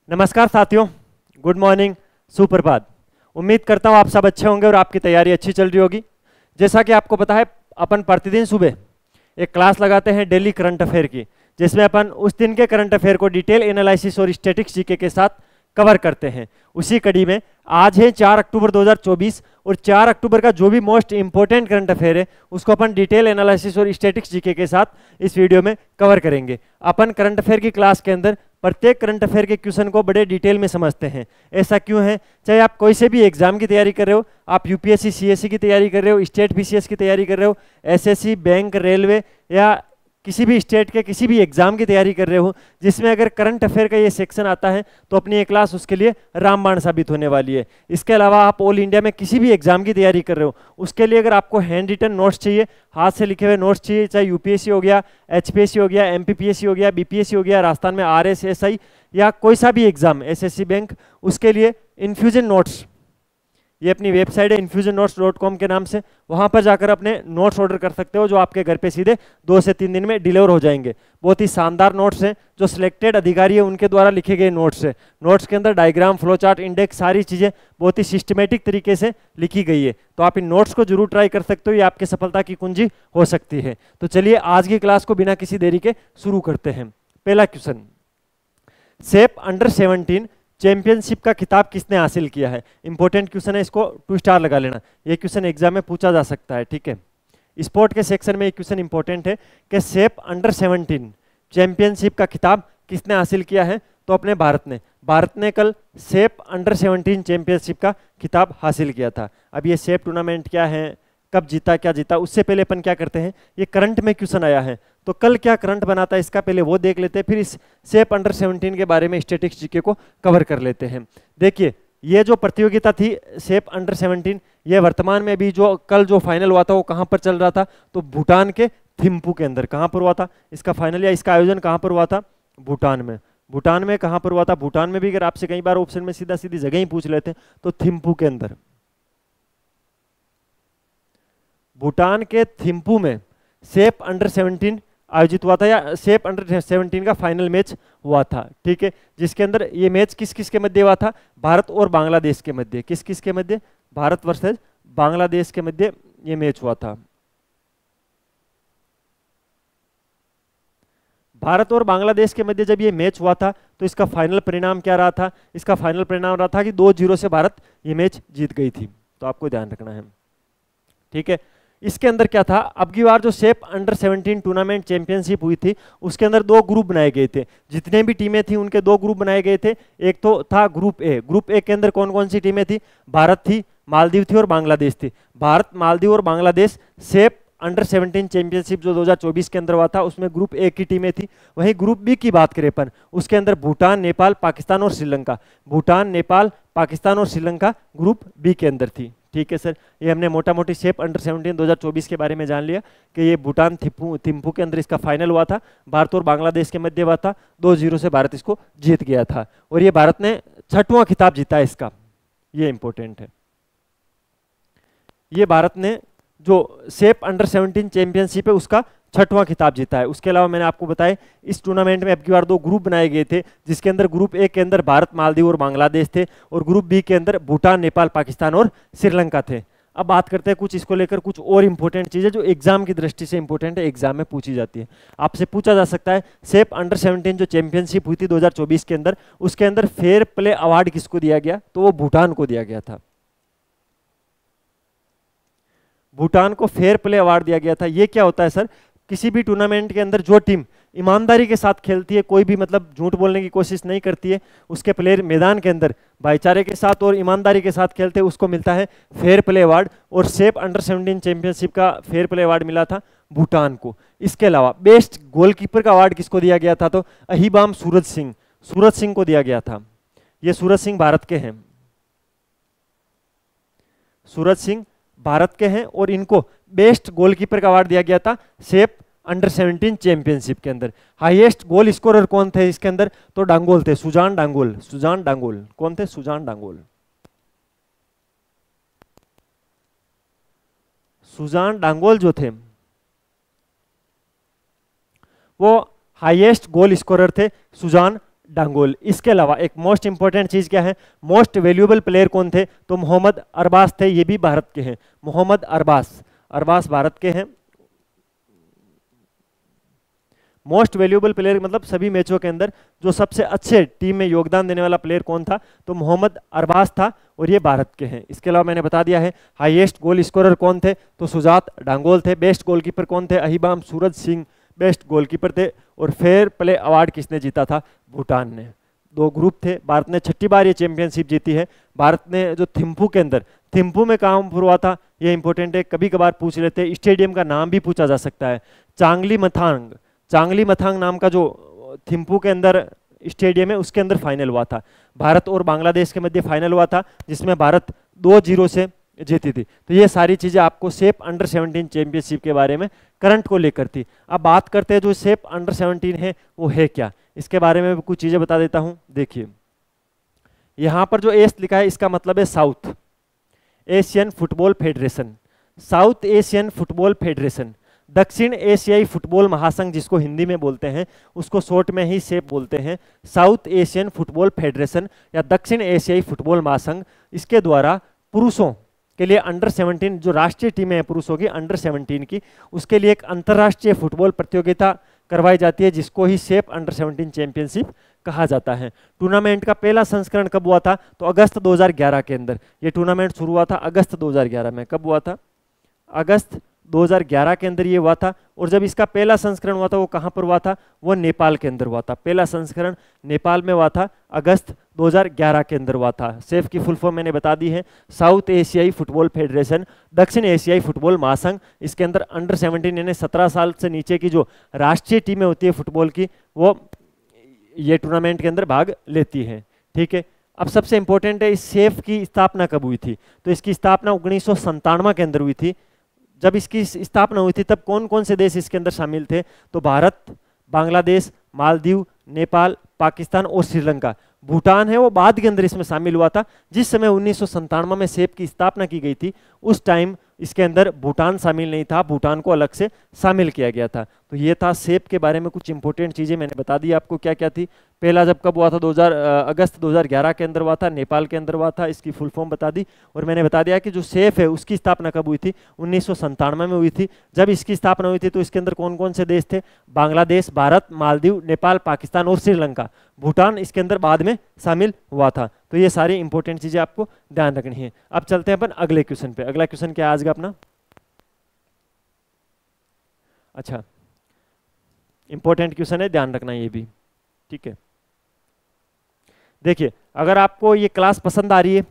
नमस्कार साथियों, good morning, सुप्रभात। उम्मीद करता हूँ आप सब अच्छे होंगे और आपकी तैयारी अच्छी चल रही होगी। जैसा कि आपको पता है, अपन प्रतिदिन सुबह एक क्लास लगाते हैं डेली करंट अफेयर की, जिसमें अपन उस दिन के करंट अफेयर को डिटेल एनालिसिस और स्टैटिक्स जीके के साथ कवर करते हैं। उसी कड़ी में आज है 4 अक्टूबर 2024 और 4 अक्टूबर का जो भी मोस्ट इंपॉर्टेंट करंट अफेयर है उसको अपन डिटेल एनालिसिस और स्टैटिक्स जीके के साथ इस वीडियो में कवर करेंगे। अपन करंट अफेयर की क्लास के अंदर प्रत्येक करंट अफेयर के क्वेश्चन को बड़े डिटेल में समझते हैं। ऐसा क्यों है? चाहे आप कोई से भी एग्जाम की तैयारी कर रहे हो, आप यूपीएससी सीएससी की तैयारी कर रहे हो, स्टेट बीसीएस की तैयारी कर रहे हो, एसएससी, बैंक, रेलवे या किसी भी स्टेट के किसी भी एग्जाम की तैयारी कर रहे हो, जिसमें अगर करंट अफेयर का ये सेक्शन आता है तो अपनी ये क्लास उसके लिए रामबाण साबित होने वाली है। इसके अलावा आप ऑल इंडिया में किसी भी एग्जाम की तैयारी कर रहे हो, उसके लिए अगर आपको हैंड रिटन नोट्स चाहिए, हाथ से लिखे हुए नोट्स चाहिए, चाहे यूपीएससी हो गया, एचपीएससी हो गया, एमपीपीएससी हो गया, बीपीएससी हो गया, राजस्थान में आरएसएसआई या कोई सा भी एग्जाम, एसएससी, बैंक, उसके लिए इन्फ्यूजन नोट्स, ये अपनी वेबसाइट है infusionnotes.com के नाम से, वहां पर जाकर अपने नोट्स ऑर्डर कर सकते हो, जो आपके घर पे सीधे 2 से 3 दिन में डिलीवर हो जाएंगे। बहुत ही शानदार नोट्स हैं, जो सिलेक्टेड अधिकारी है उनके द्वारा लिखे गए नोट्स है। नोट्स के अंदर डायग्राम, फ्लो चार्ट, इंडेक्स, सारी चीजें बहुत ही सिस्टमेटिक तरीके से लिखी गई है। तो आप इन नोट्स को जरूर ट्राई कर सकते हो, ये आपकी सफलता की कुंजी हो सकती है। तो चलिए आज की क्लास को बिना किसी देरी के शुरू करते हैं। पहला क्वेश्चन, सेप अंडर 17 चैंपियनशिप का खिताब किसने हासिल किया है? इंपॉर्टेंट क्वेश्चन है, इसको 2 स्टार लगा लेना। ये क्वेश्चन एग्जाम में पूछा जा सकता है, ठीक है। स्पोर्ट के सेक्शन में ये क्वेश्चन इंपॉर्टेंट है कि सेप अंडर 17 चैंपियनशिप का खिताब किसने हासिल किया है? तो अपने भारत ने कल सेप अंडर 17 चैंपियनशिप का खिताब हासिल किया था। अब ये सेप टूर्नामेंट क्या है, कब जीता, क्या जीता, उससे पहले अपन क्या करते हैं, ये करंट में क्वेश्चन आया है तो कल क्या करंट बना था इसका पहले वो देख लेते हैं, फिर इस सेप अंडर 17 के बारे में स्टैटिक्स जीके को कवर कर लेते हैं। देखिए, ये जो प्रतियोगिता थी सेप अंडर 17, ये वर्तमान में अभी जो कल जो फाइनल हुआ था वो कहाँ पर चल रहा था? तो भूटान के थिम्पू के अंदर। कहाँ पर हुआ था इसका फाइनल या इसका आयोजन? कहाँ पर हुआ था? भूटान में। भूटान में कहाँ पर हुआ था? भूटान में भी अगर आपसे कई बार ऑप्शन में सीधा सीधी जगह ही पूछ लेते हैं तो थिम्पू के अंदर, भूटान के थिम्पू में सेप अंडर 17 आयोजित हुआ था, या सेप अंडर 17 का फाइनल मैच हुआ था, ठीक है। जिसके अंदर ये मैच किस किस के मध्य हुआ था? भारत और बांग्लादेश के मध्य। किस किस के मध्य? भारत वर्सेस बांग्लादेश के मध्य ये मैच हुआ था। भारत और बांग्लादेश के मध्य जब ये मैच हुआ था तो इसका फाइनल परिणाम क्या रहा था? इसका फाइनल परिणाम रहा था कि 2-0 से भारत ये मैच जीत गई थी। तो आपको ध्यान रखना है, ठीक है। इसके अंदर क्या था, अब की बार जो सेप अंडर 17 टूर्नामेंट चैंपियनशिप हुई थी उसके अंदर 2 ग्रुप बनाए गए थे। जितने भी टीमें थी उनके 2 ग्रुप बनाए गए थे। एक तो था ग्रुप ए। ग्रुप ए के अंदर कौन कौन सी टीमें थी? भारत थी, मालदीव थी और बांग्लादेश थी। भारत, मालदीव और बांग्लादेश सेप अंडर 17 चैंपियनशिप जो 2024 के अंदर हुआ था उसमें ग्रुप ए की टीमें थी। वहीं ग्रुप बी की बात करें अपन, उसके अंदर भूटान, नेपाल, पाकिस्तान और श्रीलंका। भूटान, नेपाल, पाकिस्तान और श्रीलंका ग्रुप बी के अंदर थी, ठीक है सर। ये हमने मोटा मोटी सेप अंडर 17 2024 के बारे में जान लिया कि ये भूटान थिम्पू के अंदर इसका फाइनल हुआ था, भारत और बांग्लादेश के मध्य हुआ था, 2-0 से भारत इसको जीत गया था और ये भारत ने 6वां खिताब जीता है इसका, ये इंपॉर्टेंट है। ये भारत ने जो सेप अंडर 17 चैंपियनशिप है उसका 6वां खिताब जीता है। उसके अलावा मैंने आपको बताया इस टूर्नामेंट में अब की बार 2 ग्रुप बनाए गए थे, जिसके अंदर ग्रुप ए के अंदर भारत, मालदीव और बांग्लादेश थे और ग्रुप बी के अंदर भूटान, नेपाल, पाकिस्तान और श्रीलंका थे। अब बात करते हैं कुछ इसको लेकर कुछ और इंपॉर्टेंट चीजें जो एग्जाम की दृष्टि से इंपॉर्टेंट है, एग्जाम में पूछी जाती है। आपसे पूछा जा सकता है सेप अंडर 17 जो चैंपियनशिप हुई थी 2024 के अंदर, उसके अंदर फेयर प्ले अवार्ड किसको दिया गया? तो वो भूटान को दिया गया था। भूटान को फेयर प्ले अवार्ड दिया गया था। ये क्या होता है सर? किसी भी टूर्नामेंट के अंदर जो टीम ईमानदारी के साथ खेलती है, कोई भी मतलब झूठ बोलने की कोशिश नहीं करती है, उसके प्लेयर मैदान के अंदर भाईचारे के साथ और ईमानदारी के साथ खेलते हैं, उसको मिलता है फेयर प्ले अवार्ड। और सेप अंडर 17 चैंपियनशिप का फेयर प्ले अवार्ड मिला था भूटान को। इसके अलावा बेस्ट गोलकीपर का अवार्ड किसको दिया गया था? तो अहिबाम सूरज सिंह को दिया गया था। ये सूरज सिंह भारत के हैं, सूरज सिंह भारत के हैं और इनको बेस्ट गोलकीपर का अवार्ड दिया गया था सेप अंडर 17 चैंपियनशिप के अंदर। हाईएस्ट गोल स्कोरर कौन थे इसके अंदर? तो डांगोल थे, सुजान डांगोल। कौन थे? सुजान डांगोल। सुजान डांगोल जो थे वो हाईएस्ट गोल स्कोरर थे, सुजान डांगोल। इसके अलावा एक मोस्ट इंपॉर्टेंट चीज क्या है, मोस्ट वैल्यूएबल प्लेयर कौन थे, तो मोहम्मद अरबाज थे, ये भी भारत के हैं, मोहम्मद अरबाज भारत के हैं। मोस्ट वैल्यूएबल प्लेयर मतलब सभी मैचों के अंदर जो सबसे अच्छे टीम में योगदान देने वाला प्लेयर कौन था, तो मोहम्मद अरबाज था और ये भारत के हैं। इसके अलावा मैंने बता दिया है हाईएस्ट गोल स्कोरर कौन थे, तो सुजात डांगोल थे। बेस्ट गोलकीपर कौन थे, अहिबाम सूरज सिंह बेस्ट गोलकीपर थे। और फेयर प्ले अवार्ड किसने जीता था, भूटान ने। 2 ग्रुप थे, भारत ने 6ठी बार ये चैंपियनशिप जीती है। भारत ने जो थिम्पू के अंदर, थिम्पू में काम हुआ था, ये इंपॉर्टेंट है, कभी कभार पूछ लेते हैं, स्टेडियम का नाम भी पूछा जा सकता है, चांगली मथांग नाम का जो थिम्पू के अंदर स्टेडियम है उसके अंदर फाइनल हुआ था। भारत और बांग्लादेश के मध्य फाइनल हुआ था जिसमें भारत 2-0 से जीती थी। तो ये सारी चीजें आपको सेफ अंडर 17 चैंपियनशिप के बारे में करंट को लेकर थी। अब बात करते हैं जो सेफ अंडर 17 है वो है क्या, इसके बारे में कुछ चीजें बता देता हूं। देखिए यहां पर जो एस लिखा है इसका मतलब है south Asian football federation, south Asian football federation. दक्षिण एशियाई फुटबॉल महासंघ जिसको हिंदी में बोलते हैं उसको शॉर्ट में ही सेफ बोलते हैं, साउथ एशियन फुटबॉल फेडरेशन या दक्षिण एशियाई फुटबॉल महासंघ। इसके द्वारा पुरुषों के लिए अंडर 17 जो राष्ट्रीय टीमें हैं पुरुषों की अंडर 17 की, उसके लिए एक अंतर्राष्ट्रीय फुटबॉल प्रतियोगिता करवाई जाती है जिसको ही सेफ अंडर 17 चैंपियनशिप कहा जाता है। टूर्नामेंट का पहला संस्करण कब हुआ था, तो अगस्त 2011 के अंदर ये टूर्नामेंट शुरू हुआ था। अगस्त 2011 में, कब हुआ था, अगस्त 2011 के अंदर ये हुआ था। और जब इसका पहला संस्करण हुआ था वो कहाँ पर हुआ था, वो नेपाल के अंदर हुआ था। पहला संस्करण नेपाल में हुआ था, अगस्त 2011 के अंदर हुआ था। सेफ की फुल फॉर्म मैंने बता दी है, साउथ एशियाई फुटबॉल फेडरेशन, दक्षिण एशियाई फुटबॉल महासंघ। इसके अंदर अंडर 17 यानी 17 साल से नीचे की जो राष्ट्रीय टीमें होती है फुटबॉल की वो ये टूर्नामेंट के अंदर भाग लेती है। ठीक है, अब सबसे इंपॉर्टेंट है इस सेफ की स्थापना कब हुई थी, तो इसकी स्थापना 1997 के अंदर हुई थी। जब इसकी स्थापना हुई थी तब कौन कौन से देश इसके अंदर शामिल थे, तो भारत, बांग्लादेश, मालदीव, नेपाल, पाकिस्तान और श्रीलंका। भूटान है वो बाद के अंदर इसमें शामिल हुआ था। जिस समय 1997 में सेफ की स्थापना की गई थी उस टाइम इसके अंदर भूटान शामिल नहीं था, भूटान को अलग से शामिल किया गया था। तो ये था सेफ के बारे में कुछ इंपॉर्टेंट चीजें मैंने बता दी आपको क्या क्या थी। पहला जब कब हुआ था, अगस्त 2011 के अंदर हुआ था, नेपाल के अंदर हुआ था, इसकी फुल फॉर्म बता दी। और मैंने बता दिया कि जो सेफ है उसकी स्थापना कब हुई थी, 1997 में हुई थी। जब इसकी स्थापना हुई थी तो इसके अंदर कौन कौन से देश थे, बांग्लादेश, भारत, मालदीव, नेपाल, पाकिस्तान और श्रीलंका। भूटान इसके अंदर बाद में शामिल हुआ था। तो ये सारी इंपॉर्टेंट चीजें आपको ध्यान रखनी है। अब चलते हैं अपन अगले क्वेश्चन पे। अगला क्वेश्चन क्या है आज का अपना, अच्छा इंपॉर्टेंट क्वेश्चन है, ध्यान रखना ये भी। ठीक है, देखिए अगर आपको ये क्लास पसंद आ रही है,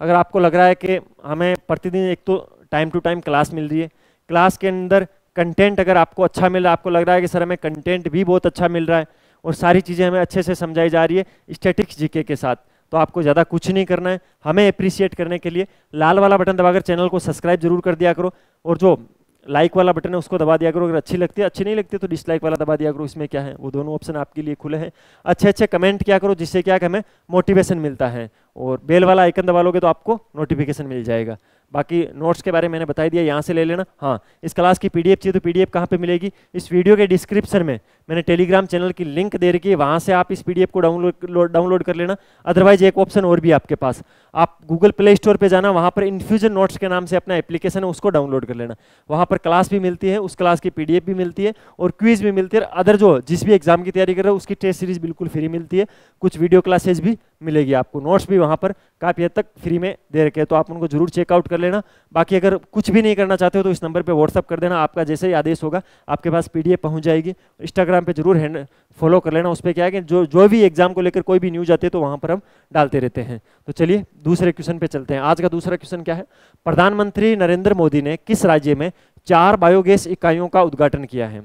अगर आपको लग रहा है कि हमें प्रतिदिन एक तो टाइम टू टाइम क्लास मिल रही है, क्लास के अंदर कंटेंट अगर आपको अच्छा मिल रहा है, आपको लग रहा है कि सर हमें कंटेंट भी बहुत अच्छा मिल रहा है और सारी चीज़ें हमें अच्छे से समझाई जा रही है स्टैटिक्स जीके के साथ, तो आपको ज़्यादा कुछ नहीं करना है। हमें अप्रिशिएट करने के लिए लाल वाला बटन दबाकर चैनल को सब्सक्राइब जरूर कर दिया करो, और जो लाइक वाला बटन है उसको दबा दिया करो। अगर अच्छी लगती है, अच्छी नहीं लगती तो डिसलाइक वाला दबा दिया करो। इसमें क्या है, वो दोनों ऑप्शन आपके लिए खुले हैं। अच्छे अच्छे कमेंट किया करो जिससे क्या हमें मोटिवेशन मिलता है, और बेल वाला आइकन दबा लोगे तो आपको नोटिफिकेशन मिल जाएगा। बाकी नोट्स के बारे में मैंने बता दिया, यहाँ से ले लेना। हाँ, इस क्लास की पीडीएफ चाहिए तो पीडीएफ कहाँ पे मिलेगी, इस वीडियो के डिस्क्रिप्शन में मैंने टेलीग्राम चैनल की लिंक दे रखी है, वहाँ से आप इस पीडीएफ को डाउनलोड कर लेना। अदरवाइज एक ऑप्शन और भी आपके पास, आप गूगल प्ले स्टोर पे जाना, वहाँ पर इन्फ्यूजन नोट्स के नाम से अपना एप्लीकेशन है उसको डाउनलोड कर लेना। वहाँ पर क्लास भी मिलती है, उस क्लास की पीडीएफ भी मिलती है और क्विज भी मिलती है। अदर जो जिस भी एग्जाम की तैयारी कर रहे हो उसकी टेस्ट सीरीज बिल्कुल फ्री मिलती है, कुछ वीडियो क्लासेज भी मिलेगी आपको, नोट्स भी वहाँ पर काफ़ी हद तक फ्री में दे रखे हैं, तो आप उनको जरूर चेकआउट कर लेना। बाकी अगर कुछ भी नहीं करना चाहते हो तो इस नंबर पे व्हाट्सअप कर देना, आपका जैसे ही आदेश होगा आपके पास पीडीएफ पहुंच जाएगी। इंस्टाग्राम पे जरूर फॉलो कर लेना, उस पर क्या है कि जो भी एग्जाम को लेकर कोई भी न्यूज आती है तो वहाँ पर हम डालते रहते हैं। तो चलिए दूसरे क्वेश्चन पे चलते हैं। आज का दूसरा क्वेश्चन क्या है, प्रधानमंत्री नरेंद्र मोदी ने किस राज्य में 4 बायोगैस इकाइयों का उद्घाटन किया है।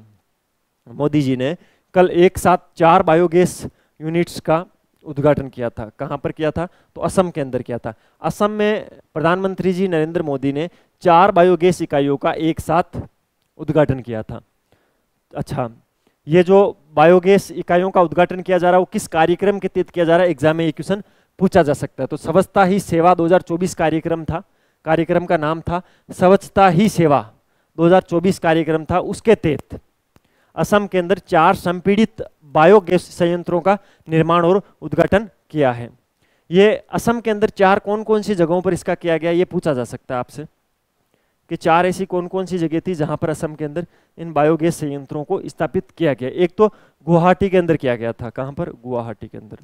मोदी जी ने कल एक साथ 4 बायोगैस यूनिट्स का उद्घाटन किया था। कहां पर किया था, तो असम के अंदर किया था। असम में प्रधानमंत्री जी नरेंद्र मोदी ने 4 बायोगैस इकाइयों का एक साथ उद्घाटन किया था। अच्छा, ये जो बायोगैस इकाइयों का उद्घाटन किया जा रहा है वो किस कार्यक्रम के तहत किया जा रहा है, एग्जाम में ये क्वेश्चन पूछा जा सकता है। तो स्वच्छता ही सेवा 2024 कार्यक्रम था, कार्यक्रम का नाम था स्वच्छता ही सेवा 2024 कार्यक्रम था। उसके तहत असम के अंदर 4 संपीड़ित बायोगैस संयंत्रों का निर्माण और उद्घाटन किया है। ये असम के अंदर चार कौन कौन सी जगहों पर इसका किया गया, ये पूछा जा सकता है आपसे कि चार ऐसी कौन कौन सी जगह थी जहां पर असम के अंदर इन बायोगैस संयंत्रों को स्थापित किया गया। एक तो गुवाहाटी के अंदर किया गया था। कहां पर? गुवाहाटी के अंदर।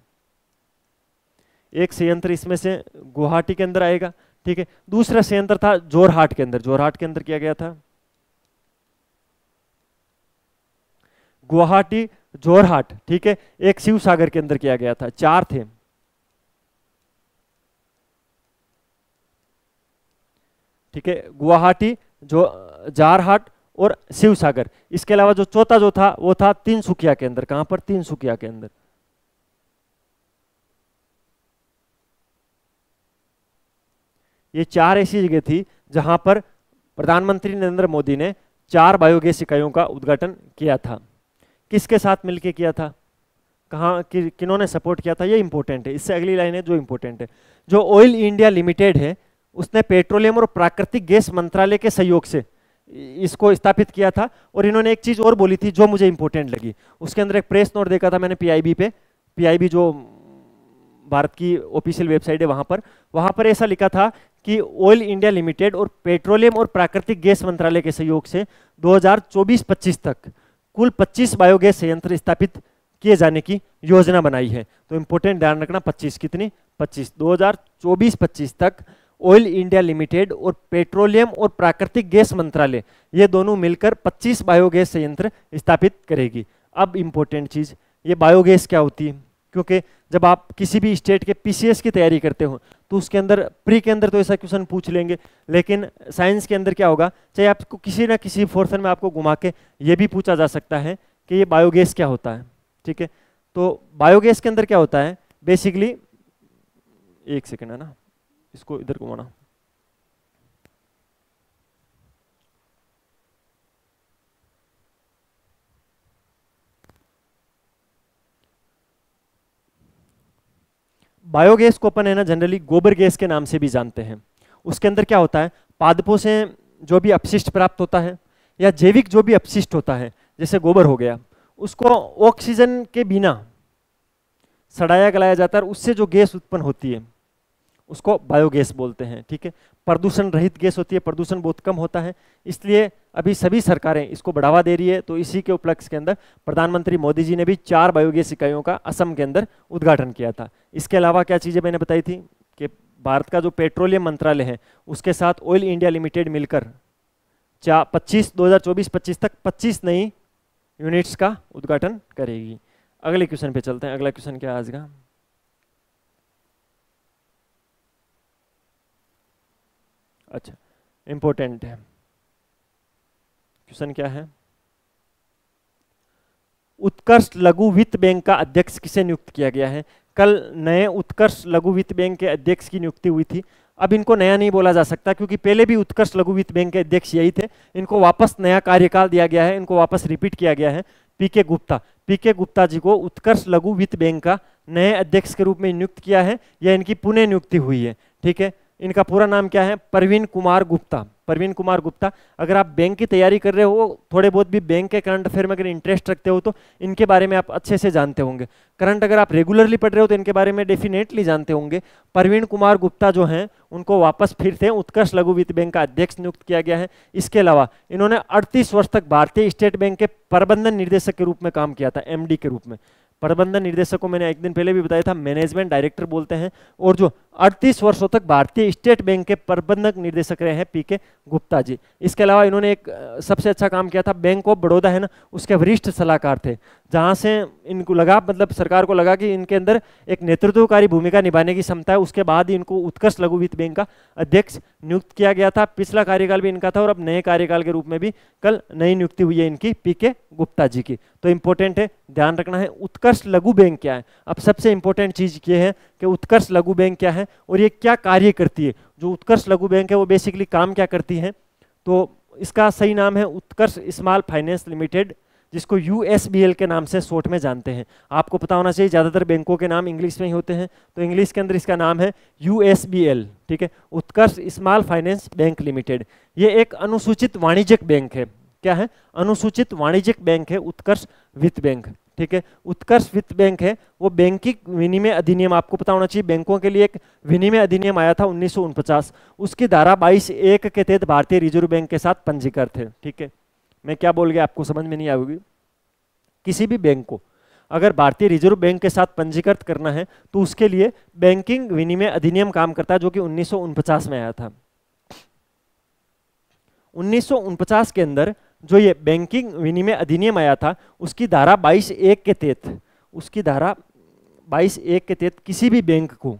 एक संयंत्र इसमें से गुवाहाटी के अंदर आएगा, ठीक है। दूसरा संयंत्र था जोरहाट के अंदर। जोरहाट के अंदर किया गया था। गुवाहाटी, जोरहाट, ठीक है। एक शिव सागर के अंदर किया गया था। चार थे, ठीक है। गुवाहाटी, जो जोरहाट और शिव सागर। इसके अलावा जो चौथा जो था वो था तिनसुकिया के अंदर। कहां पर? तिनसुकिया के अंदर। ये चार ऐसी जगह थी जहां पर प्रधानमंत्री नरेंद्र मोदी ने चार बायोगैस इकाइयों का उद्घाटन किया था। किसके साथ मिलकर किया था? कहाँ किन्होंने सपोर्ट किया था? ये इंपॉर्टेंट है। इससे अगली लाइन है जो इंपॉर्टेंट है। जो ऑयल इंडिया लिमिटेड है उसने पेट्रोलियम और प्राकृतिक गैस मंत्रालय के सहयोग से इसको स्थापित किया था। और इन्होंने एक चीज और बोली थी जो मुझे इंपॉर्टेंट लगी। उसके अंदर एक प्रेस नोट देखा था मैंने पीआईबी पे। पीआईबी जो भारत की ऑफिशियल वेबसाइट है वहां पर ऐसा लिखा था कि ऑयल इंडिया लिमिटेड और पेट्रोलियम और प्राकृतिक गैस मंत्रालय के सहयोग से 2024-25 तक कुल 25 बायोगैस संयंत्र स्थापित किए जाने की योजना बनाई है। तो इंपॉर्टेंट ध्यान रखना, 25 कितनी? 25। 2024-25 तक ऑयल इंडिया लिमिटेड और पेट्रोलियम और प्राकृतिक गैस मंत्रालय ये दोनों मिलकर 25 बायोगैस संयंत्र स्थापित करेगी। अब इंपॉर्टेंट चीज, ये बायोगैस क्या होती है? क्योंकि जब आप किसी भी स्टेट के पीसीएस की तैयारी करते हो तो उसके अंदर प्री के अंदर तो ऐसा क्वेश्चन पूछ लेंगे, लेकिन साइंस के अंदर क्या होगा, चाहे आपको किसी ना किसी पोर्शन में आपको घुमा के ये भी पूछा जा सकता है कि ये बायोगैस क्या होता है, ठीक है। तो बायोगैस के अंदर क्या होता है बेसिकली, एक सेकेंड है ना, इसको इधर घुमाना। बायोगैस को अपन है ना जनरली गोबर गैस के नाम से भी जानते हैं। उसके अंदर क्या होता है, पादपों से जो भी अपशिष्ट प्राप्त होता है या जैविक जो भी अपशिष्ट होता है जैसे गोबर हो गया, उसको ऑक्सीजन के बिना सड़ाया गलाया जाता है और उससे जो गैस उत्पन्न होती है उसको बायोगैस बोलते हैं, ठीक है। प्रदूषण रहित गैस होती है, प्रदूषण बहुत कम होता है, इसलिए अभी सभी सरकारें इसको बढ़ावा दे रही है। तो इसी के उपलक्ष्य के अंदर प्रधानमंत्री मोदी जी ने भी 4 बायोगैस इकाइयों का असम के अंदर उद्घाटन किया था। इसके अलावा क्या चीज़ें मैंने बताई थी कि भारत का जो पेट्रोलियम मंत्रालय है उसके साथ ऑयल इंडिया लिमिटेड मिलकर 2024-25 तक 25 नई यूनिट्स का उद्घाटन करेगी। अगले क्वेश्चन पे चलते हैं। अगला क्वेश्चन क्या है आज का? अच्छा, इंपॉर्टेंट है क्वेश्चन। क्या है? उत्कर्ष लघु वित्त बैंक का अध्यक्ष किसे नियुक्त किया गया है? कल नए उत्कर्ष लघु वित्त बैंक के अध्यक्ष की नियुक्ति हुई थी। अब इनको नया नहीं बोला जा सकता क्योंकि पहले भी उत्कर्ष लघु वित्त बैंक के अध्यक्ष यही थे। इनको वापस नया कार्यकाल दिया गया है, इनको वापस रिपीट किया गया है। पीके गुप्ता, पीके गुप्ता जी को उत्कर्ष लघु वित्त बैंक का नए अध्यक्ष के रूप में नियुक्त किया है या इनकी पुनः नियुक्ति हुई है, ठीक है। इनका पूरा नाम क्या है? प्रवीण कुमार गुप्ता। प्रवीण कुमार गुप्ता। अगर आप बैंक की तैयारी कर रहे हो, थोड़े बहुत भी बैंक के करंट अफेयर में अगर इंटरेस्ट रखते हो तो इनके बारे में आप अच्छे से जानते होंगे। करंट अगर आप रेगुलरली पढ़ रहे हो तो इनके बारे में डेफिनेटली जानते होंगे। प्रवीण कुमार गुप्ता जो हैं उनको वापस फिर से उत्कर्ष लघु वित्त बैंक का अध्यक्ष नियुक्त किया गया है। इसके अलावा इन्होंने 38 वर्ष तक भारतीय स्टेट बैंक के प्रबंधन निर्देशक के रूप में काम किया था, एमडी के रूप में। प्रबंधन निर्देशक को मैंने एक दिन पहले भी बताया था, मैनेजमेंट डायरेक्टर बोलते हैं। और जो 38 वर्षों तक भारतीय स्टेट बैंक के प्रबंधक निर्देशक रहे हैं पीके गुप्ता जी। इसके अलावा इन्होंने एक सबसे अच्छा काम किया था, बैंक ऑफ बड़ौदा है ना उसके वरिष्ठ सलाहकार थे, जहां से इनको लगा, मतलब सरकार को लगा कि इनके अंदर एक नेतृत्वकारी भूमिका निभाने की क्षमता है। उसके बाद ही इनको उत्कर्ष लघु वित्त बैंक का अध्यक्ष नियुक्त किया गया था। पिछला कार्यकाल भी इनका था और अब नए कार्यकाल के रूप में भी कल नई नियुक्ति हुई है इनकी पीके गुप्ता जी की। तो इंपॉर्टेंट है, ध्यान रखना है। उत्कर्ष लघु बैंक क्या है? अब सबसे इंपॉर्टेंट चीज ये है कि उत्कर्ष लघु बैंक क्या है और ये क्या कार्य करती है। जो उत्कर्ष लघु बैंक है वो बेसिकली काम क्या करती है, तो इसका सही नाम है उत्कर्ष स्मॉल फाइनेंस लिमिटेड, जिसको यूएसबीएल के नाम से शॉर्ट में जानते हैं। आपको पता होना चाहिए, ज्यादातर बैंकों के नाम इंग्लिश में ही होते हैं, तो इंग्लिश के अंदर इसका नाम है यूएसबीएल, ठीक है, उत्कर्ष स्मॉल फाइनेंस बैंक लिमिटेड। ये एक अनुसूचित वाणिज्यिक बैंक है, क्या है, अनुसूचित वाणिज्यिक बैंक है उत्कर्ष वित्त बैंक, ठीक है। उत्कर्ष वित्त बैंक है वो बैंकिंग विनिमय अधिनियम, आपको पता होना चाहिए बैंकों के लिए एक विनिमय अधिनियम आया था 1949, उसकी धारा 22(1) के तहत भारतीय रिजर्व बैंक के साथ पंजीकृत है, ठीक है। मैं क्या बोल गया आपको समझ में नहीं आएगी। किसी भी बैंक को अगर भारतीय रिजर्व बैंक के साथ पंजीकृत करना है तो उसके लिए बैंकिंग विनिमय अधिनियम काम करता है, जो कि 1949 में आया था। 1949 के अंदर जो ये बैंकिंग विनिमय अधिनियम आया था उसकी धारा 22(1) के तहत, उसकी धारा 22(1) के तहत किसी भी बैंक को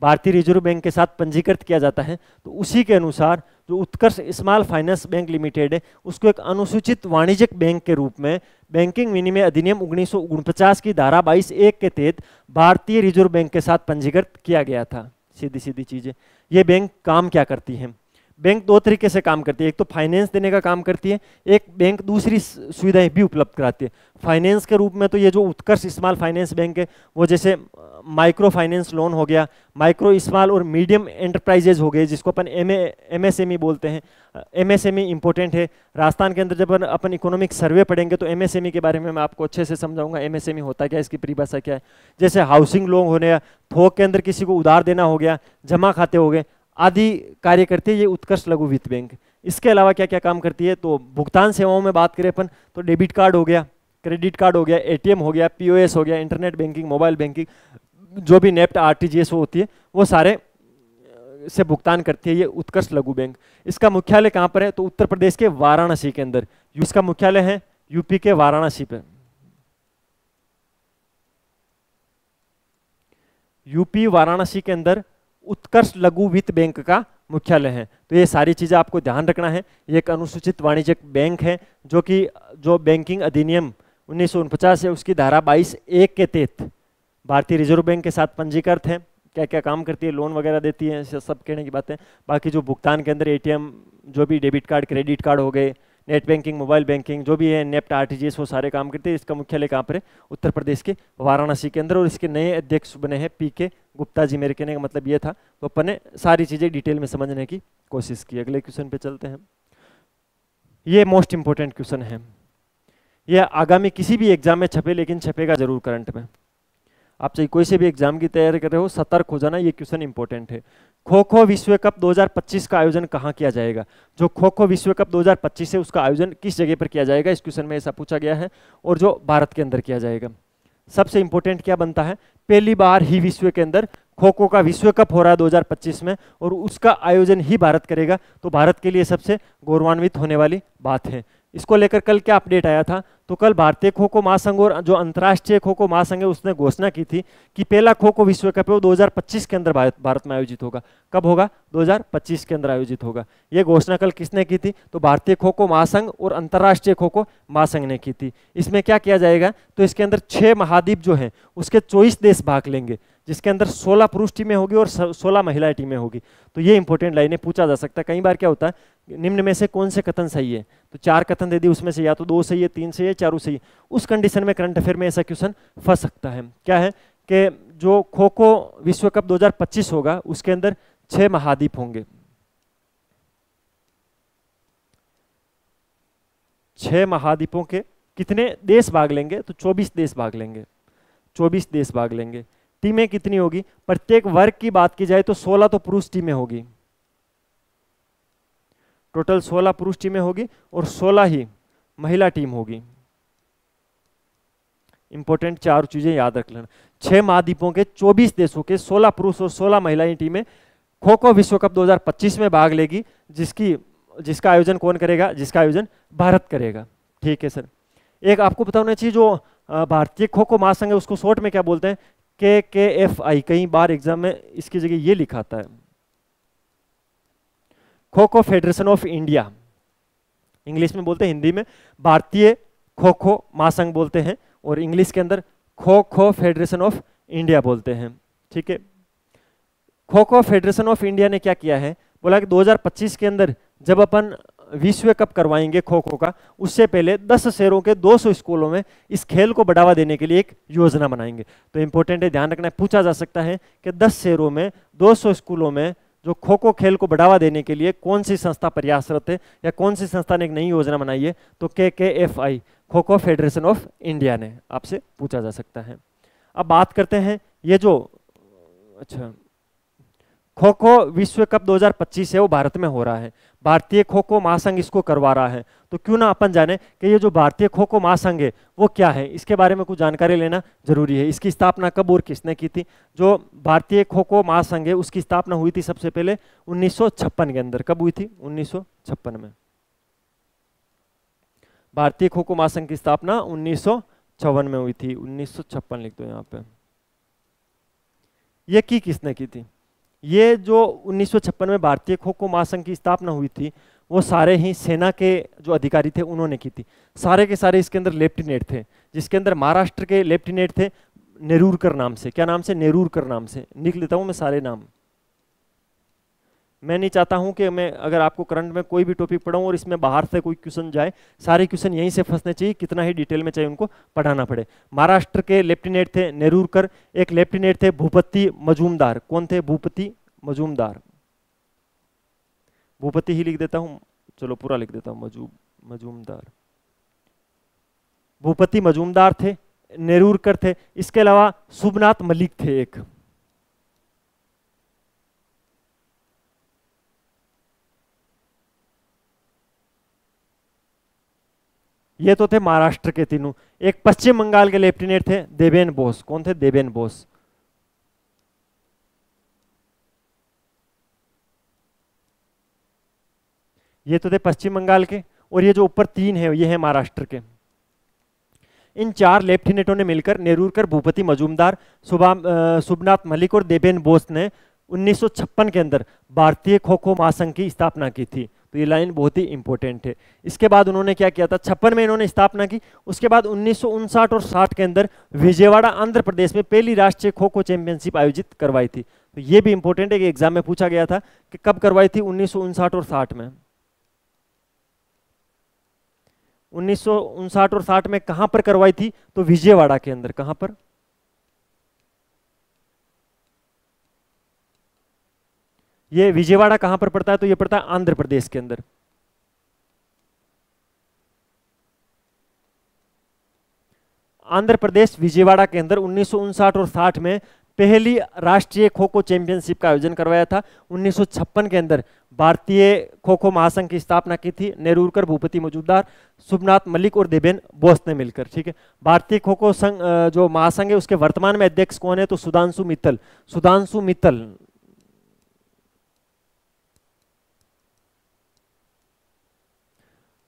भारतीय रिजर्व बैंक के साथ पंजीकृत किया जाता है तो उसी के अनुसार जो उत्कर्ष स्मॉल फाइनेंस बैंक लिमिटेड है उसको एक अनुसूचित वाणिज्यिक बैंक के रूप में बैंकिंग विनिमय अधिनियम 1949 की धारा 22(1) के तहत भारतीय रिजर्व बैंक के साथ पंजीकृत किया गया था। सीधी सीधी चीजें। ये बैंक काम क्या करती है? बैंक दो तरीके से काम करती है, एक तो फाइनेंस देने का काम करती है, एक बैंक दूसरी सुविधाएं भी उपलब्ध कराती है। फाइनेंस के रूप में तो ये जो उत्कर्ष स्मॉल फाइनेंस बैंक है वो जैसे माइक्रो फाइनेंस लोन हो गया, माइक्रो स्मॉल और मीडियम एंटरप्राइजेज हो गए जिसको अपन MSME बोलते हैं। MSME इंपॉर्टेंट है। राजस्थान के अंदर जब अपन इकोनॉमिक सर्वे पढ़ेंगे तो MSME के बारे में मैं आपको अच्छे से समझाऊंगा। MSME होता क्या है, इसकी परिभाषा क्या है। जैसे हाउसिंग लोन हो गया, थोक के अंदर किसी को उधार देना हो गया, जमा खाते हो गए आदि कार्य करती है ये उत्कर्ष लघु वित्त बैंक। इसके अलावा क्या क्या काम करती है, तो भुगतान सेवाओं में बात करें अपन तो डेबिट कार्ड हो गया, क्रेडिट कार्ड हो गया, ATM हो गया, POS हो गया, इंटरनेट बैंकिंग, मोबाइल बैंकिंग, जो भी नेफ्ट RTGS होती है वो सारे से भुगतान करती है ये उत्कर्ष लघु बैंक। इसका मुख्यालय कहाँ पर है, तो उत्तर प्रदेश के वाराणसी के अंदर। इसका मुख्यालय है यूपी के वाराणसी पे। यूपी वाराणसी के अंदर उत्कर्ष लघु वित्त बैंक का मुख्यालय है। तो ये सारी चीजें आपको ध्यान रखना है। ये एक अनुसूचित वाणिज्यिक बैंक है जो बैंकिंग अधिनियम 1949 है उसकी धारा 22(1) के तहत भारतीय रिजर्व बैंक के साथ पंजीकृत है। क्या क्या काम करती है, लोन वगैरह देती है, सब कहने की बातें। बाकी जो भुगतान के अंदर ATM, जो भी डेबिट कार्ड, क्रेडिट कार्ड हो गए, नेट बैंकिंग, मोबाइल बैंकिंग, जो भी है, नेफ्ट RTGS, वो सारे काम करते हैं। इसका मुख्यालय कहाँ पर है, उत्तर प्रदेश के वाराणसी के अंदर। और इसके नए अध्यक्ष बने हैं PK गुप्ता जी। मेरे कहने का मतलब ये था। तो अपन ने सारी चीजें डिटेल में समझने की कोशिश की। अगले क्वेश्चन पे चलते हैं। ये मोस्ट इंपोर्टेंट क्वेश्चन है, ये आगामी किसी भी एग्जाम में छपे, लेकिन छपेगा जरूर करंट में। आप चाहे कोई से भी एग्जाम की तैयारी कर रहे हो, सतर्क हो जाना, ये क्वेश्चन इंपॉर्टेंट है। खो खो विश्व कप 2025 का आयोजन कहाँ किया जाएगा? जो खो खो विश्व कप 2025 है उसका आयोजन किस जगह पर किया जाएगा, इस क्वेश्चन में ऐसा पूछा गया है। और जो भारत के अंदर किया जाएगा। सबसे इंपॉर्टेंट क्या बनता है, पहली बार ही विश्व के अंदर खो खो का विश्व कप हो रहा है 2025 में और उसका आयोजन ही भारत करेगा। तो भारत के लिए सबसे गौरवान्वित होने वाली बात है। इसको लेकर कल क्या अपडेट आया था, तो कल भारतीय खो खो महासंघ और जो अंतर्राष्ट्रीय खो खो महासंघ है उसने घोषणा की थी कि पहला खो खो विश्व कप है वो 2025 के अंदर भारत में आयोजित होगा। कब होगा? 2025 के अंदर आयोजित होगा। ये घोषणा कल किसने की थी, तो भारतीय खो खो महासंघ और अंतर्राष्ट्रीय खो खो महासंघ ने की थी। इसमें क्या किया जाएगा, तो इसके अंदर 6 महाद्वीप जो है उसके 24 देश भाग लेंगे, जिसके अंदर 16 पुरुष टीमें होगी और 16 महिला टीमें होगी। तो ये इंपॉर्टेंट लाइनें पूछा जा सकता है। कई बार क्या होता है, निम्न में से कौन से कथन सही है, तो 4 कथन दे दी, उसमें से या तो 2 सही है, 3 सही है, 4 सही है। उस कंडीशन में करंट अफेयर में ऐसा क्वेश्चन फंस सकता है। क्या है कि जो खो खो विश्व कप 2025 होगा उसके अंदर 6 महाद्वीप होंगे। 6 महाद्वीपों के कितने देश भाग लेंगे, तो 24 देश भाग लेंगे। 24 देश भाग लेंगे। टीमें कितनी होगी, प्रत्येक वर्ग की बात की जाए तो 16 तो पुरुष टीमें होगी, टोटल 16 पुरुष टीमें होगी और 16 ही महिला टीम होगी। इंपॉर्टेंट 4 चीजें याद रख लेना। 6 महाद्वीपों के 24 देशों के 16 पुरुष और 16 महिला टीमें खो खो विश्व कप 2025 में भाग लेगी, जिसका आयोजन कौन करेगा, जिसका आयोजन भारत करेगा। ठीक है सर। एक आपको पता होना चाहिए, जो भारतीय खो खो महासंघ है उसको शॉर्ट में क्या बोलते हैं, KKFI। कई बार एग्जाम में इसकी जगह ये लिखा आता है kho kho federation of India, English में बोलते हैं, हिंदी में भारतीय खो खो महासंघ बोलते हैं और इंग्लिश के अंदर kho kho federation of India बोलते हैं। ठीक है। Kho kho federation of India ने क्या किया है, बोला कि 2025 के अंदर जब अपन विश्व कप करवाएंगे खो खो का, उससे पहले 10 शहरों के 200 स्कूलों में इस खेल को बढ़ावा देने के लिए एक योजना बनाएंगे। तो इंपॉर्टेंट है, ध्यान रखना है, पूछा जा सकता है कि 10 शहरों में 200 स्कूलों में जो खो खो खेल को बढ़ावा देने के लिए कौन सी संस्था प्रयासरत है या कौन सी संस्था ने एक नई योजना बनाई है, तो KKFI, kho kho federation of India ने, आपसे पूछा जा सकता है। अब बात करते हैं ये जो खो खो विश्व कप 2025 है वो भारत में हो रहा है, भारतीय खो खो महासंघ इसको करवा रहा है, तो क्यों ना अपन जाने कि ये जो भारतीय खो खो महासंघ है वो क्या है, इसके बारे में कुछ जानकारी लेना जरूरी है। इसकी स्थापना कब और किसने की थी? जो भारतीय खो खो महासंघ है उसकी स्थापना हुई थी सबसे पहले 1956 के अंदर। कब हुई थी? 1956 में। भारतीय खो खो महासंघ की स्थापना 1954 में हुई थी, 1956 लिख दो यहाँ पे। ये की किसने की थी? ये जो 1956 में भारतीय खो खो महासंघ की स्थापना हुई थी वो सारे ही सेना के जो अधिकारी थे उन्होंने की थी। सारे के सारे इसके अंदर लेफ्टिनेंट थे, जिसके अंदर महाराष्ट्र के लेफ्टिनेंट थे नेरूरकर नाम से। क्या नाम से? नेरूरकर नाम से। लिख लेता हूं मैं सारे नाम। मैं नहीं चाहता हूं कि मैं अगर आपको करंट में कोई भी टॉपिक पढ़ाऊं और इसमें बाहर से कोई क्वेश्चन जाए, सारे क्वेश्चन यहीं से फंसने चाहिए, कितना ही डिटेल में चाहिए उनको पढ़ाना पड़े। महाराष्ट्र के लेफ्टिनेंट थे नेरूरकर, एक लेफ्टिनेंट थे भूपति मजूमदार। कौन थे? भूपति मजूमदार। भूपति ही लिख देता हूं, चलो पूरा लिख देता हूं, मजूमदार। भूपति मजूमदार थे, नेरूरकर थे, इसके अलावा शुभनाथ मलिक थे एक। ये तो थे महाराष्ट्र के तीनों। एक पश्चिम बंगाल के लेफ्टिनेंट थे देवेन बोस। कौन थे? देवेन बोस। ये तो थे पश्चिम बंगाल के, और ये जो ऊपर तीन है ये है महाराष्ट्र के। इन चार लेफ्टिनेंटों ने मिलकर नेरूरकर, भूपति मजूमदार, शुभनाथ मलिक और देवेन बोस ने 1956 के अंदर भारतीय खो खो महासंघ की स्थापना की थी। तो ये लाइन बहुत ही इंपॉर्टेंट है। इसके बाद उन्होंने क्या किया था? 56 में इन्होंने स्थापना की। उसके बाद 1959 और 60 के अंदर विजयवाड़ा आंध्र प्रदेश में पहली राष्ट्रीय खो खो चैंपियनशिप आयोजित करवाई थी। तो ये भी इंपॉर्टेंट है कि एग्जाम में पूछा गया था कि कब करवाई थी? 1959 और 60 में। 1959 और 60 में कहां पर करवाई थी? तो विजयवाड़ा के अंदर। कहां पर? ये विजयवाड़ा कहां पर पड़ता है? तो ये पड़ता है आंध्र प्रदेश के अंदर। आंध्र प्रदेश विजयवाड़ा के अंदर 1959 और 60 में पहली राष्ट्रीय खो खो चैंपियनशिप का आयोजन करवाया था। 1956 के अंदर भारतीय खो खो महासंघ की स्थापना की थी नेरूरकर, भूपति मजूमदार, शुभनाथ मलिक और देवेन बोस ने मिलकर। ठीक है। भारतीय खो खो संघ जो महासंघ है उसके वर्तमान में अध्यक्ष कौन है? तो सुधांशु मित्तल। सुधांशु मित्तल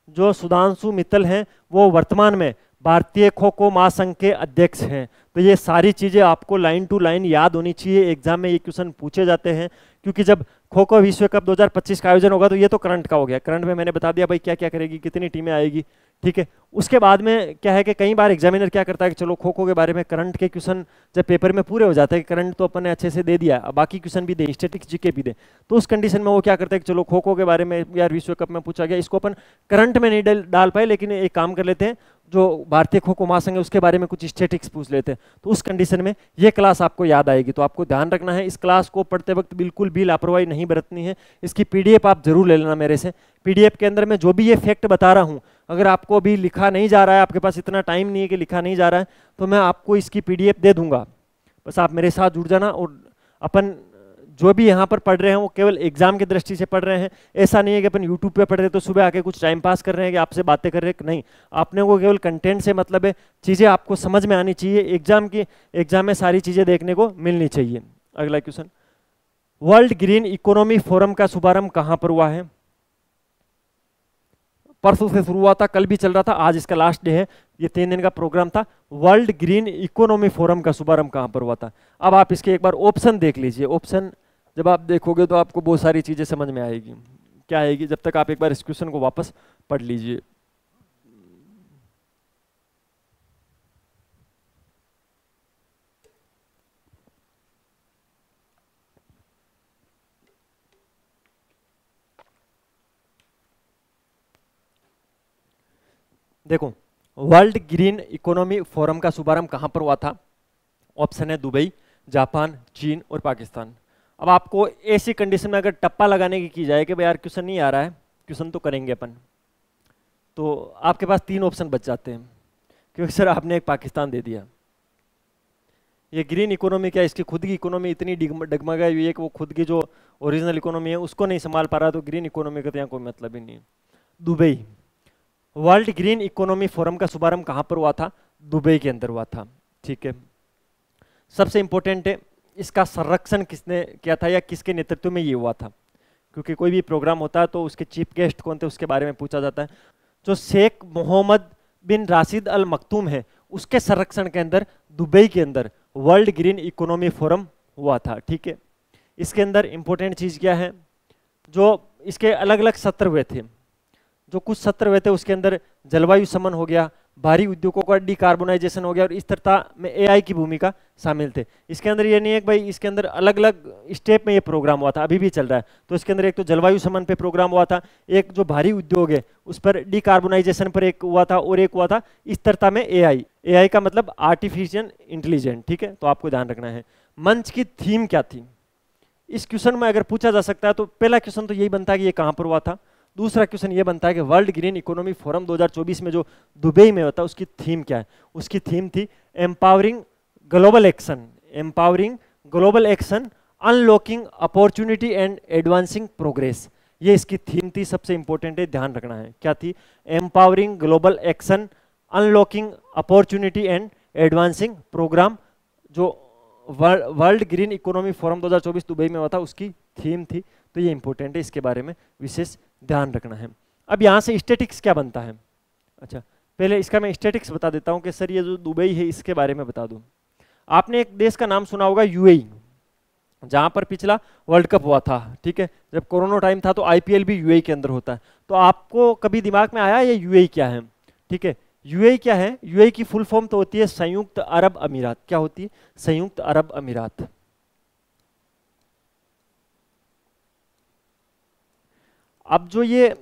जो सुधांशु मित्तल हैं वो वर्तमान में भारतीय खो खो महासंघ के अध्यक्ष हैं। तो ये सारी चीजें आपको लाइन टू लाइन याद होनी चाहिए। एग्जाम में ये क्वेश्चन पूछे जाते हैं, क्योंकि जब खो खो विश्व कप 2025 का आयोजन होगा तो ये तो करंट का हो गया। करंट में मैंने बता दिया भाई क्या क्या करेगी, कितनी टीमें आएगी। ठीक है। उसके बाद में क्या है कि कई बार एग्जामिनर क्या करता है कि चलो खो खो के बारे में करंट के क्वेश्चन जब पेपर में पूरे हो जाते हैं, करंट तो अपन ने अच्छे से दे दिया, अब बाकी क्वेश्चन भी दे, स्टैटिक्स जीके भी दे, तो उस कंडीशन में वो क्या करता है कि चलो खो खो के बारे में यार विश्व कप में पूछा गया, इसको अपन करंट में नहीं डाल पाए, लेकिन एक काम कर लेते हैं, जो भारतीय खो खो महासंघ है उसके बारे में कुछ स्टैटिक्स पूछ लेते हैं। तो उस कंडीशन में ये क्लास आपको याद आएगी। तो आपको ध्यान रखना है, इस क्लास को पढ़ते वक्त बिल्कुल भी लापरवाही नहीं बरतनी है। इसकी पीडीएफ आप जरूर ले लेना मेरे से। पीडीएफ के अंदर मैं जो भी ये फैक्ट बता रहा हूं, अगर आपको अभी लिखा नहीं जा रहा है, आपके पास इतना टाइम नहीं है कि लिखा नहीं जा रहा है, तो मैं आपको इसकी पीडीएफ दे दूंगा। बस आप मेरे साथ जुड़ जाना। और अपन जो भी यहाँ पर पढ़ रहे हैं वो केवल एग्जाम की दृष्टि से पढ़ रहे हैं। ऐसा नहीं है कि अपन यूट्यूब पे पढ़ रहे हैं तो सुबह आके कुछ टाइम पास कर रहे हैं कि आपसे बातें कर रहे हैं, नहीं। आपने को केवल कंटेंट से मतलब है, चीज़ें आपको समझ में आनी चाहिए। एग्जाम में सारी चीज़ें देखने को मिलनी चाहिए। अगला question, world green economy forum का शुभारंभ कहाँ पर हुआ है? परसों से शुरू हुआ था, कल भी चल रहा था, आज इसका लास्ट डे है। ये 3 दिन का प्रोग्राम था। वर्ल्ड ग्रीन इकोनॉमी फोरम का शुभारंभ कहाँ पर हुआ था? अब आप इसके एक बार ऑप्शन देख लीजिए। ऑप्शन जब आप देखोगे तो आपको बहुत सारी चीजें समझ में आएगी। क्या आएगी? जब तक आप एक बार इस क्वेश्चन को वापस पढ़ लीजिए। देखो, वर्ल्ड ग्रीन इकोनॉमी फोरम का शुभारंभ कहां पर हुआ था? ऑप्शन है दुबई, जापान, चीन और पाकिस्तान। अब आपको ऐसी कंडीशन में अगर टप्पा लगाने की जाए कि भाई यार क्वेश्चन नहीं आ रहा है, क्वेश्चन तो करेंगे अपन, तो आपके पास 3 ऑप्शन बच जाते हैं, क्योंकि सर आपने एक पाकिस्तान दे दिया, ये ग्रीन इकोनॉमी क्या, इसकी खुद की इकोनॉमी इतनी डगमगाई हुई है कि वो खुद की जो ओरिजिनल इकोनॉमी है उसको नहीं संभाल पा रहा, तो ग्रीन इकोनॉमी का तो यहाँ कोई मतलब ही नहीं है। Dubai, world green economy forum का शुभारंभ कहाँ पर हुआ था? दुबई के अंदर हुआ था, ठीक है। सबसे इंपॉर्टेंट है, इसका संरक्षण किसने किया था या किसके नेतृत्व में ये हुआ था, क्योंकि कोई भी प्रोग्राम होता है तो उसके चीफ गेस्ट कौन थे उसके बारे में पूछा जाता है। जो शेख मोहम्मद बिन राशिद अल मखतूम है, उसके संरक्षण के अंदर दुबई के अंदर वर्ल्ड ग्रीन इकोनॉमी फोरम हुआ था, ठीक है। इसके अंदर इंपॉर्टेंट चीज़ क्या है, जो इसके अलग अलग सत्र हुए थे, जो कुछ सत्र हुए थे उसके अंदर जलवायु शमन हो गया, भारी उद्योगों का डिकार्बोनाइजेशन हो गया, और इस तरह में एआई की भूमिका शामिल थे। इसके अंदर ये नहीं है कि भाई इसके अंदर अलग अलग स्टेप में ये प्रोग्राम हुआ था, अभी भी चल रहा है। तो इसके अंदर एक तो जलवायु शमन पे प्रोग्राम हुआ था, एक जो भारी उद्योग है उस पर डिकार्बोनाइजेशन पर एक हुआ था, और एक हुआ था इस तरह में एआई का मतलब आर्टिफिशियल इंटेलिजेंस, ठीक है, तो आपको ध्यान रखना है। मंच की थीम क्या थी, इस क्वेश्चन में अगर पूछा जा सकता है तो पहला क्वेश्चन तो यही बनता है कि ये कहाँ पर हुआ था। दूसरा क्वेश्चन ये बनता है कि वर्ल्ड ग्रीन इकोनॉमी फोरम 2024 में जो दुबई में होता है उसकी थीम क्या है। उसकी थीम थी empowering global action, empowering global action, unlocking opportunity and advancing progress, ये इसकी थीम थी। सबसे इंपॉर्टेंट है, ध्यान रखना है, क्या थी? Empowering global action, unlocking opportunity and advancing programme. जो world green economy forum 2024 Dubai में हुआ था उसकी थीम थी, तो ये इंपॉर्टेंट है, इसके बारे में विशेष ध्यान रखना है। अब यहाँ से स्टैटिक्स क्या बनता है? अच्छा, पहले इसका मैं स्टैटिक्स बता देता हूँ कि सर ये जो दुबई है इसके बारे में बता दूँ। आपने एक देश का नाम सुना होगा यूएई, जहाँ पर पिछला वर्ल्ड कप हुआ था, ठीक है, जब कोरोना टाइम था तो आईपीएल भी यूएई के अंदर होता है। तो आपको कभी दिमाग में आया ये यूएई क्या है? ठीक है, यूएई क्या है? यूएई की फुल फॉर्म तो होती है संयुक्त अरब अमीरात। क्या होती है? संयुक्त अरब अमीरात। अब जो ये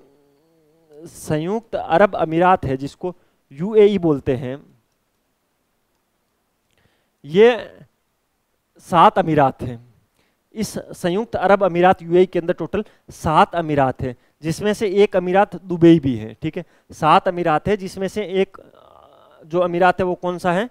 संयुक्त अरब अमीरात है जिसको यूएई बोलते हैं, ये 7 अमीरात हैं। इस संयुक्त अरब अमीरात यूएई के अंदर टोटल 7 अमीरात हैं, जिसमें से एक अमीरात दुबई भी है, ठीक है। 7 अमीरात है जिसमें से एक जो अमीरात है वो कौन सा है?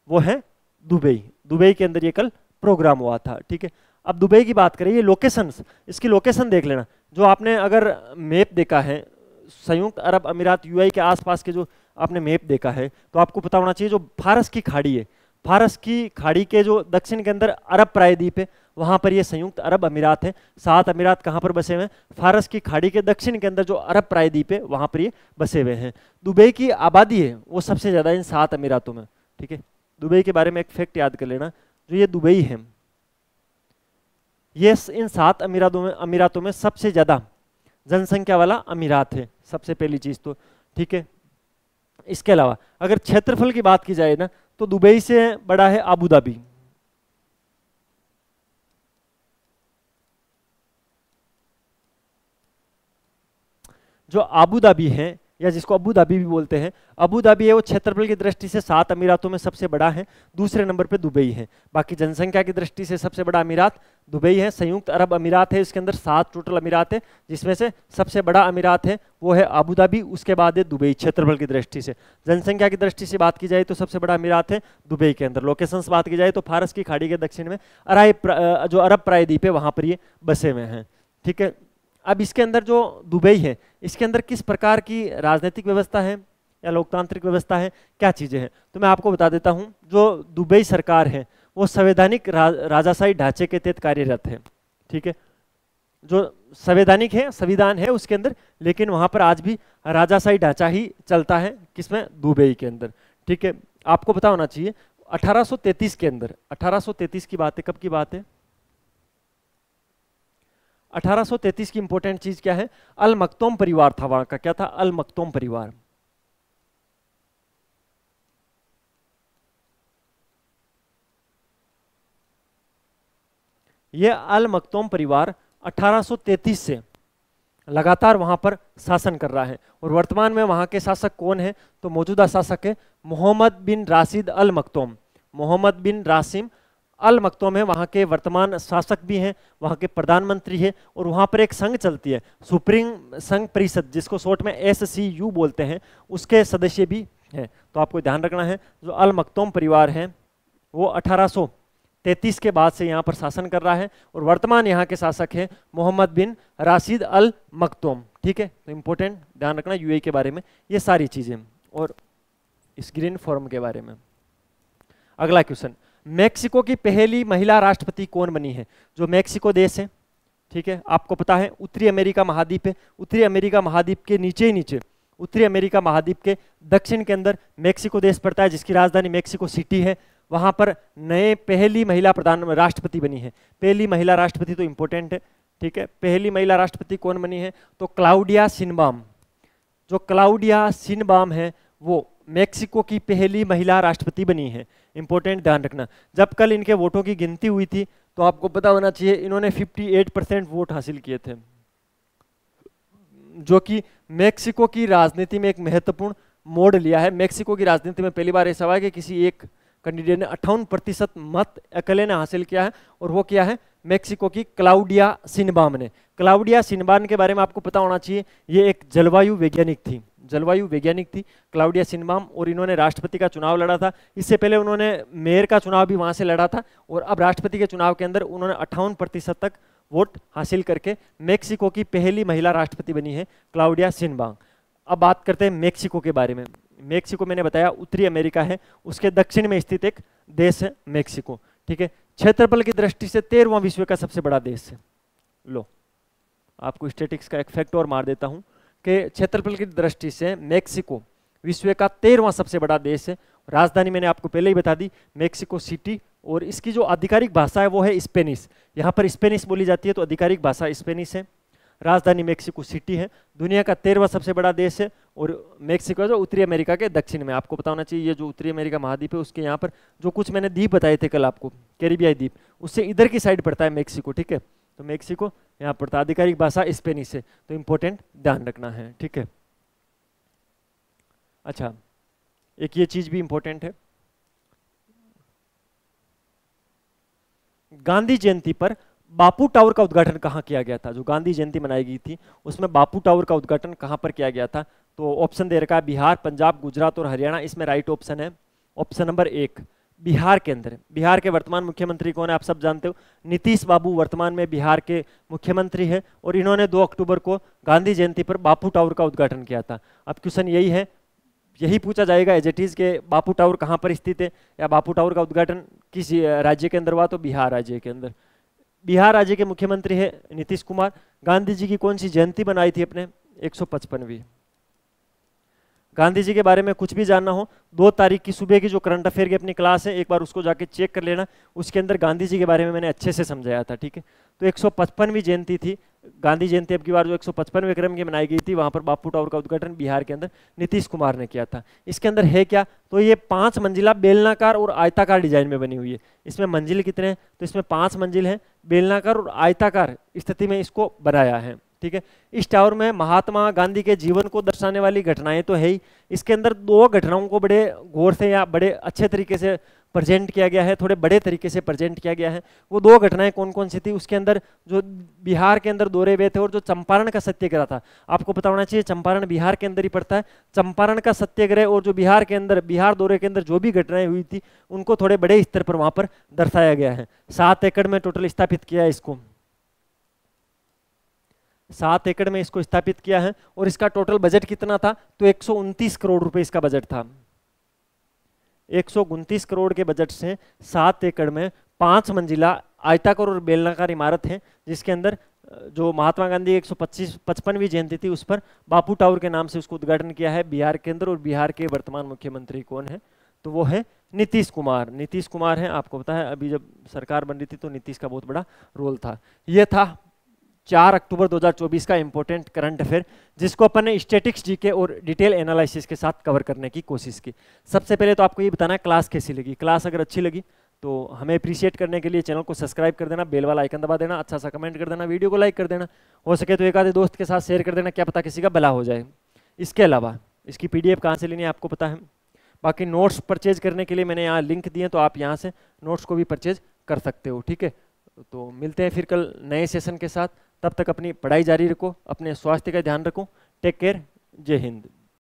वो है दुबई। दुबई के अंदर ये कल प्रोग्राम हुआ था, ठीक है। अब दुबई की बात करें, ये लोकेशंस, इसकी लोकेशन देख लेना। जो आपने अगर मैप देखा है संयुक्त अरब अमीरात यूएई के आसपास के, जो आपने मैप देखा है, तो आपको पता होना चाहिए जो फारस की खाड़ी है, फारस की खाड़ी के जो दक्षिण के अंदर अरब प्रायद्वीप है, वहाँ पर ये संयुक्त अरब अमीरात है। 7 अमीरात कहाँ पर बसे हुए हैं? फारस की खाड़ी के दक्षिण के अंदर जो अरब प्रायद्वीप है वहाँ पर ये बसे हुए हैं। दुबई की आबादी है वो सबसे ज़्यादा इन 7 अमीरातों में, ठीक है। दुबई के बारे में एक फैक्ट याद कर लेना, जो ये दुबई है ये इन 7 अमीरातों में सबसे ज़्यादा जनसंख्या वाला अमीरात है, सबसे पहली चीज़ तो, ठीक है। इसके अलावा अगर क्षेत्रफल की बात की जाए ना, तो दुबई से बड़ा है अबू धाबी। जो अबू धाबी है या जिसको अबू धाबी भी बोलते हैं, अबू धाबी है वो क्षेत्रफल की दृष्टि से 7 अमीरातों में सबसे बड़ा है। दूसरे नंबर पे दुबई है। बाकी जनसंख्या की दृष्टि से सबसे बड़ा अमीरात दुबई है। संयुक्त अरब अमीरात है, इसके अंदर 7 टोटल अमीरात है, जिसमें से सबसे बड़ा अमीरात है वो है अबू धाबी, उसके बाद है दुबई। क्षेत्रफल की दृष्टि से, जनसंख्या की दृष्टि से बात की जाए तो सबसे बड़ा अमीरात है दुबई के अंदर। लोकेशन से बात की जाए तो फारस की खाड़ी के दक्षिण में जो अरब प्रायद्वीप है वहाँ पर ये बसे हुए हैं, ठीक है। अब इसके अंदर जो दुबई है, इसके अंदर किस प्रकार की राजनीतिक व्यवस्था है या लोकतांत्रिक व्यवस्था है, क्या चीज़ें हैं, तो मैं आपको बता देता हूं। जो दुबई सरकार है वो संवैधानिक राजाशाही ढांचे के तहत कार्यरत है, ठीक है। जो संवैधानिक है, संविधान है उसके अंदर, लेकिन वहां पर आज भी राजाशाही ढांचा ही चलता है। किसमें? दुबई के अंदर, ठीक है। आपको पता होना चाहिए 1833 के अंदर, 1833 की बात है, कब की बात है? 1833 की इंपॉर्टेंट चीज क्या है? अल मक्तूम परिवार था वहां का। क्या था? अल मक्तूम परिवार। ये अल मक्तूम परिवार 1833 से लगातार वहां पर शासन कर रहा है। और वर्तमान में वहां के शासक कौन है? तो मौजूदा शासक है मोहम्मद बिन राशिद अल मक्तूम। मोहम्मद बिन रासिम अल मक्तूम है, वहाँ के वर्तमान शासक भी हैं, वहाँ के प्रधानमंत्री है, और वहाँ पर एक संघ चलती है सुप्रीम संघ परिषद, जिसको शॉर्ट में SCU बोलते हैं, उसके सदस्य भी हैं। तो आपको ध्यान रखना है, जो अल मक्तूम परिवार है वो 1833 के बाद से यहाँ पर शासन कर रहा है, और वर्तमान यहाँ के शासक हैं मोहम्मद बिन राशिद अल मक्तूम। ठीक है, तो इंपॉर्टेंट ध्यान रखना UAE के बारे में ये सारी चीजें, और इस ग्रीन फॉर्म के बारे में। अगला क्वेश्चन, मेक्सिको की पहली महिला राष्ट्रपति कौन बनी है? जो मेक्सिको देश है, ठीक है, आपको पता है उत्तरी अमेरिका महाद्वीप है, उत्तरी अमेरिका महाद्वीप के नीचे ही नीचे, उत्तरी अमेरिका महाद्वीप के दक्षिण के अंदर मेक्सिको देश पड़ता है, जिसकी राजधानी मेक्सिको सिटी है। वहां पर नए पहली महिला प्रधान राष्ट्रपति बनी है। पहली महिला राष्ट्रपति तो इंपॉर्टेंट है, ठीक है। पहली महिला राष्ट्रपति कौन बनी है? तो क्लाउडिया शिनबाम। जो क्लाउडिया शिनबाम है वो मेक्सिको की पहली महिला राष्ट्रपति बनी है। इंपॉर्टेंट ध्यान रखना। जब कल इनके वोटों की गिनती हुई थी तो आपको पता होना चाहिए इन्होंने 58% वोट हासिल किए थे, जो कि मेक्सिको की राजनीति में एक महत्वपूर्ण मोड़ लिया है। मेक्सिको की राजनीति में पहली बार ऐसा हुआ है कि किसी एक कैंडिडेट ने 58% मत अकेले ने हासिल किया है, और वो किया है मेक्सिको की क्लाउडिया शिनबाम ने। क्लाउडिया शिनबाम के बारे में आपको पता होना चाहिए, ये एक जलवायु वैज्ञानिक थी, जलवायु वैज्ञानिक थी क्लाउडिया शिनबाम, और इन्होंने राष्ट्रपति का चुनाव लड़ा था। इससे पहले उन्होंने मेयर का चुनाव भी वहां से लड़ा था, और अब राष्ट्रपति के चुनाव के अंदर उन्होंने 58% तक वोट हासिल करके मेक्सिको की पहली महिला राष्ट्रपति बनी है क्लाउडिया शिनबाम। अब बात करते हैं मेक्सिको के बारे में। मेक्सिको मैंने बताया उत्तरी अमेरिका है, उसके दक्षिण में स्थित एक देश है मेक्सिको, ठीक है। क्षेत्रफल की दृष्टि से 13वां विश्व का सबसे बड़ा देश है। लो आपको स्टैटिक्स का एक फैक्ट और मार देता हूं कि क्षेत्रफल की दृष्टि से मेक्सिको विश्व का 13वां सबसे बड़ा देश है। राजधानी मैंने आपको पहले ही बता दी, मेक्सिको सिटी, और इसकी जो आधिकारिक भाषा है वो है स्पेनिश। यहाँ पर स्पेनिश बोली जाती है, तो आधिकारिक भाषा स्पेनिश है। राजधानी मेक्सिको सिटी है। दुनिया का 13वां सबसे बड़ा देश है, और मेक्सिको जो उत्तरी अमेरिका के दक्षिण में। आपको पता होना चाहिए ये जो उत्तरी अमेरिका महाद्वीप है उसके यहाँ पर जो कुछ मैंने द्वीप बताए थे कल आपको, कैरिबियाई द्वीप, उससे इधर की साइड पड़ता है मेक्सिको, ठीक है। तो मेक्सिको यहाँ पड़ता है, आधिकारिक भाषा स्पेनिश है, तो इंपॉर्टेंट ध्यान रखना है, ठीक है। अच्छा, एक ये चीज भी इंपॉर्टेंट है, गांधी जयंती पर बापू टावर का उद्घाटन कहाँ किया गया था? जो गांधी जयंती मनाई गई थी उसमें बापू टावर का उद्घाटन कहाँ पर किया गया था? तो ऑप्शन दे रखा है बिहार, पंजाब, गुजरात और हरियाणा। इसमें राइट ऑप्शन है ऑप्शन नंबर 1 बिहार के अंदर। बिहार के वर्तमान मुख्यमंत्री कौन है? आप सब जानते हो, नीतीश बाबू वर्तमान में बिहार के मुख्यमंत्री है, और इन्होंने 2 अक्टूबर को गांधी जयंती पर बापू टावर का उद्घाटन किया था। अब क्वेश्चन यही है, यही पूछा जाएगा एज इट इज के बापू टावर कहाँ पर स्थित है, या बापू टावर का उद्घाटन किस राज्य के अंदर हुआ? तो बिहार राज्य के अंदर। बिहार राज्य के मुख्यमंत्री है नीतीश कुमार। गांधी जी की कौन सी जयंती बनाई थी अपने? 155वीं। गांधी जी के बारे में कुछ भी जानना हो, 2 तारीख की सुबह की जो करंट अफेयर की अपनी क्लास है, एक बार उसको जाके चेक कर लेना। उसके अंदर गांधी जी के बारे में मैंने अच्छे से समझाया था, ठीक है। तो 155वीं जयंती थी गांधी जयंती, अब की बार जो 155वें क्रम की मनाई गई थी, वहां पर बापू टावर का उद्घाटन बिहार के अंदर नीतीश कुमार ने किया था। इसके अंदर है क्या? तो ये 5 मंजिला बेलनाकार और आयताकार डिजाइन में बनी हुई है। इसमें मंजिल कितने हैं? तो इसमें 5 मंजिल है, बेलनाकार और आयताकार स्थिति में इसको बनाया है, ठीक है। इस टावर में महात्मा गांधी के जीवन को दर्शाने वाली घटनाएं तो है ही, इसके अंदर 2 घटनाओं को बड़े गौर से या बड़े अच्छे तरीके से प्रेजेंट किया गया है, थोड़े बड़े तरीके से प्रेजेंट किया गया है। वो 2 घटनाएं कौन कौन सी थी? उसके अंदर जो बिहार के अंदर दौरे हुए थे, और जो चंपारण का सत्याग्रह था। आपको पता होना चाहिए चंपारण बिहार के अंदर ही पड़ता है। चंपारण का सत्याग्रह और जो बिहार के अंदर, बिहार दौरे के अंदर जो भी घटनाएं हुई थी, उनको थोड़े बड़े स्तर पर वहां पर दर्शाया गया है। 7 एकड़ में टोटल स्थापित किया है इसको, 7 एकड़ में इसको स्थापित किया है। और इसका टोटल बजट कितना था? तो 129 करोड़ रुपए इसका बजट था। 129 करोड़ के बजट से 7 एकड़ में 5 मंजिला आयताकार और बेलनाकार इमारत है, जिसके अंदर जो महात्मा गांधी 155वीं जयंती थी उस पर बापू टावर के नाम से उसको उद्घाटन किया है बिहार के अंदर। और बिहार के वर्तमान मुख्यमंत्री कौन है? तो वो है नीतीश कुमार। नीतीश कुमार है। आपको पता है अभी जब सरकार बन रही थी तो नीतीश का बहुत बड़ा रोल था। यह था 4 अक्टूबर 2024 का इंपॉर्टेंट करंट अफेयर, जिसको अपन ने स्टैटिक्स जीके और डिटेल एनालिसिस के साथ कवर करने की कोशिश की। सबसे पहले तो आपको ये बताना है क्लास कैसी लगी। क्लास अगर अच्छी लगी तो हमें अप्रिशिएट करने के लिए चैनल को सब्सक्राइब कर देना, बेल वाला आइकन दबा देना, अच्छा सा कमेंट कर देना, वीडियो को लाइक कर देना, हो सके तो एक आधे दोस्त के साथ शेयर कर देना, क्या पता किसी का भला हो जाए। इसके अलावा इसकी PDF कहाँ से लेनी है आपको पता है। बाकी नोट्स परचेज करने के लिए मैंने यहाँ लिंक दिए, तो आप यहाँ से नोट्स को भी परचेज कर सकते हो। ठीक है, तो मिलते हैं फिर कल नए सेशन के साथ। तब तक अपनी पढ़ाई जारी रखो, अपने स्वास्थ्य का ध्यान रखो। टेक केयर, जय हिंद।